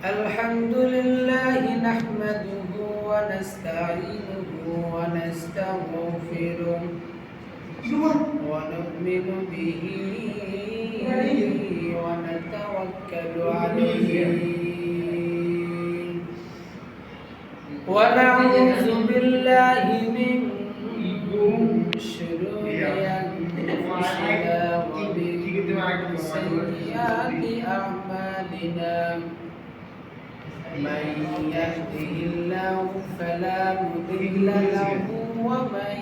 الحمد لله نحمده ونستعينه ونستغفره ونؤمن به ونتوكل عليه ونعوذ بالله من شرور أنفسنا ومن سيئات أعمالنا من يهده الله فلا مضل له ومن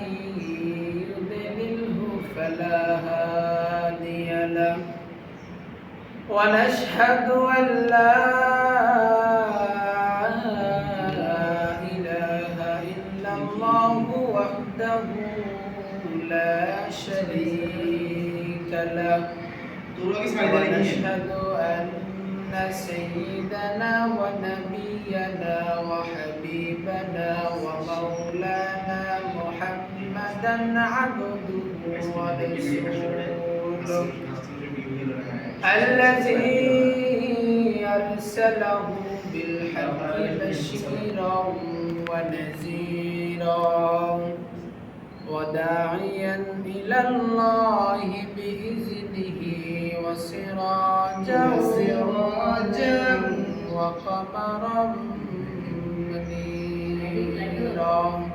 يضلله فلا هادي له ونشهد أن لا إله إلا الله وحده لا شريك له ونشهد أن سيدنا ونبينا وحبيبنا ومولانا محمدا عبده ورسوله الذي أرسله بالحق بشيرا ونذيرا وداعيا إلى الله بإذنه وسراجا وقمرا منيرا